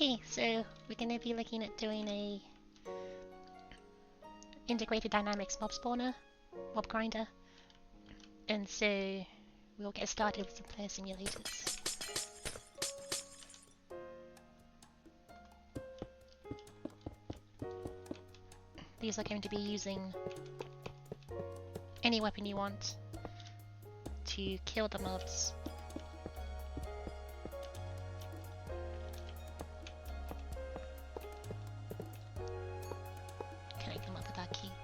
Okay, so we're going to be looking at doing a integrated dynamics mob spawner, mob grinder, and so we'll get started with some player simulators. These are going to be using any weapon you want to kill the mobs. Can I come up with that cable?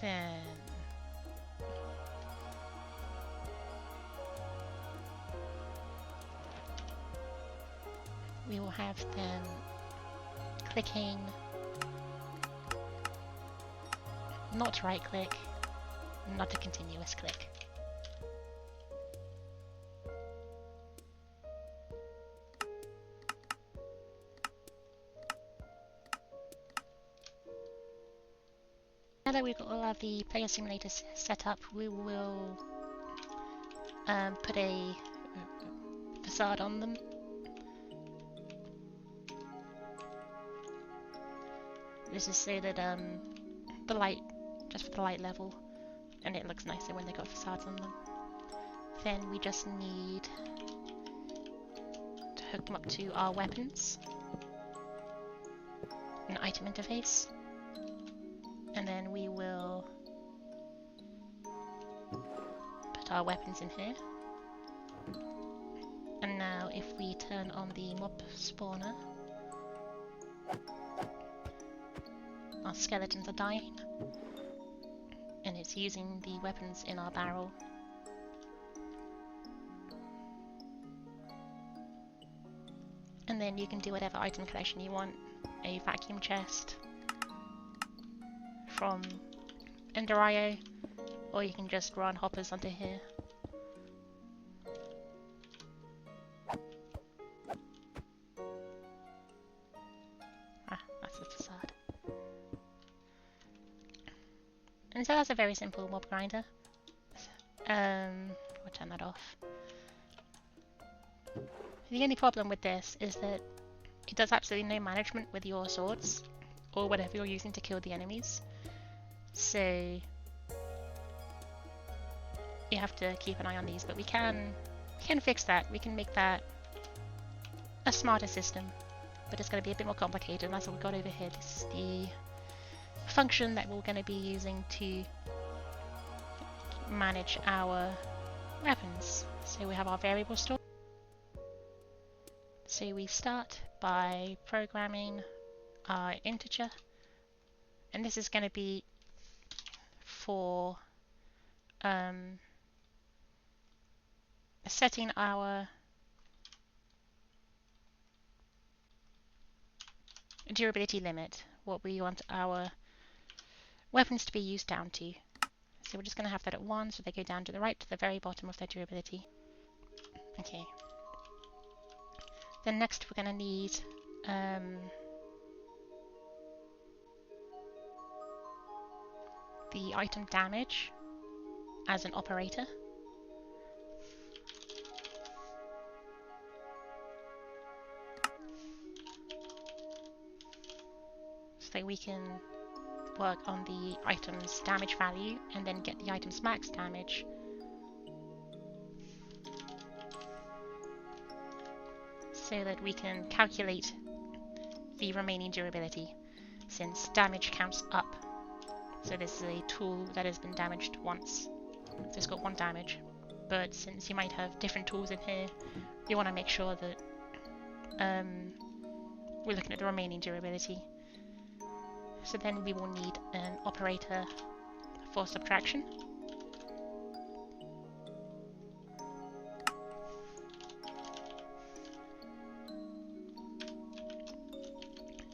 Then we will have them clicking, not right click, not a continuous click. Now that we've got all of the player simulators set up, we will put a facade on them. This is so that the light, just for the light level, and it looks nicer when they've got facades on them. Then we just need to hook them up to our weapons, an item interface, and then we will put our weapons in here. And now if we turn on the mob spawner, our skeletons are dying, and it's using the weapons in our barrel. And then you can do whatever item collection you want, a vacuum chest from Ender.io, or you can just run hoppers onto here. That's the facade. And so that's a very simple mob grinder. We'll turn that off. The only problem with this is that it does absolutely no management with your swords or whatever you're using to kill the enemies. So you have to keep an eye on these, but we can fix that. We can make that a smarter system, but it's going to be a bit more complicated, and that's what we've got over here. This is the function that we're going to be using to manage our weapons. So we have our variable store. So we start by programming our integer, and this is going to be for setting our durability limit, what we want our weapons to be used down to. So we're just going to have that at 1, so they go down to the right, to the very bottom of their durability. Okay. Then next we're going to need the item damage as an operator. So we can work on the item's damage value and then get the item's max damage. So that we can calculate the remaining durability, since damage counts up. So this is a tool that has been damaged once, so it's got 1 damage. But since you might have different tools in here, you want to make sure that we're looking at the remaining durability. So then we will need an operator for subtraction.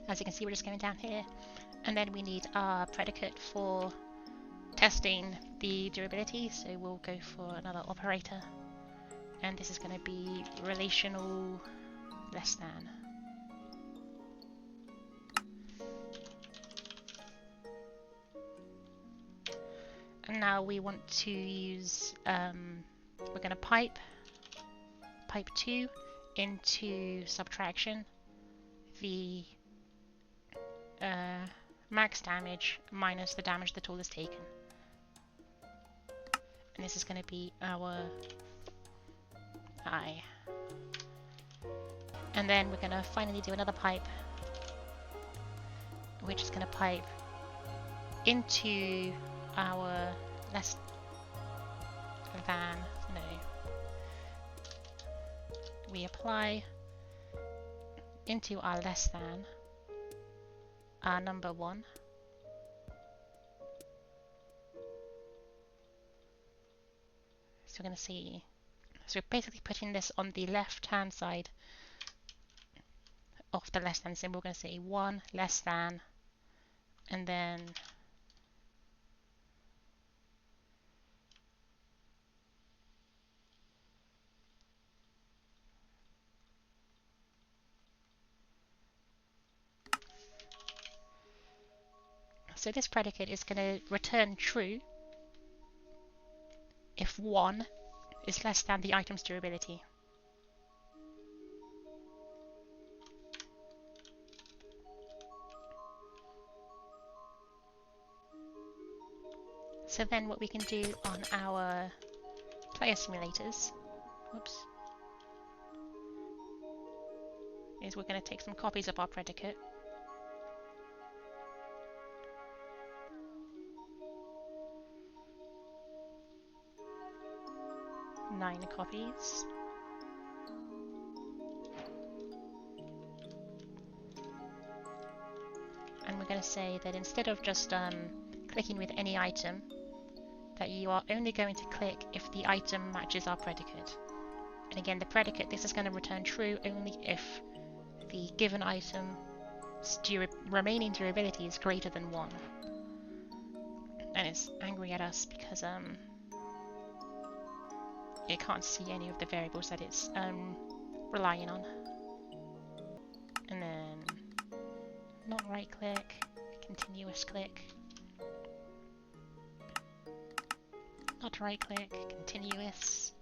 As you can see, we're just going down here, and then we need our predicate for testing the durability, so we'll go for another operator, and this is going to be relational less than. And now we want to use, we're going to pipe 2 into subtraction the max damage minus the damage the tool has taken. And this is going to be our I. And then we're going to finally do another pipe, which is going to pipe into our less than, no. We apply into our less than our number 1. So we're going to see, so we're basically putting this on the left hand side of the less than symbol. We're going to say 1 less than, and then so this predicate is going to return true if 1 is less than the item's durability. So then what we can do on our player simulators, whoops, is we're going to take some copies of our predicate, nine copies, and we're going to say that instead of just clicking with any item, that you are only going to click if the item matches our predicate. And again, the predicate, this is going to return true only if the given item's remaining durability is greater than 1. And it's angry at us because it can't see any of the variables that it's relying on. And then not right click, continuous click. Not right click, continuous.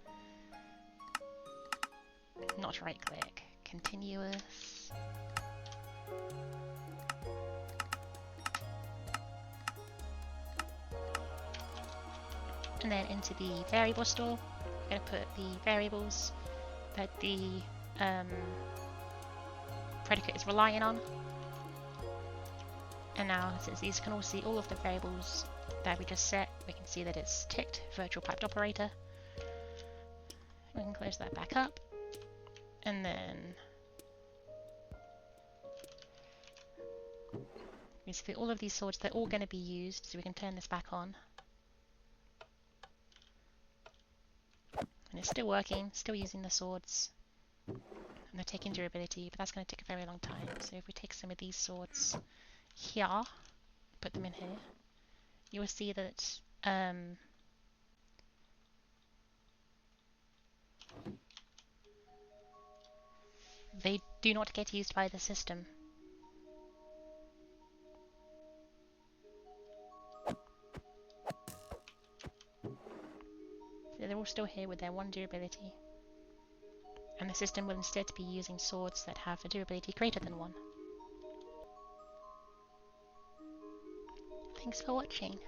Not right click, continuous. And then into the variable store, we're going to put the variables that the predicate is relying on. And now, since these can all see all of the variables that we just set, we can see that it's ticked virtual piped operator. We can close that back up, and then you see all of these swords, they're all going to be used, so we can turn this back on. And it's still working, still using the swords. And they're taking durability, but that's going to take a very long time. So if we take some of these swords here, put them in here, you will see that they do not get used by the system. So they're all still here with their 1 durability. And the system will instead be using swords that have a durability greater than 1. Thanks for watching.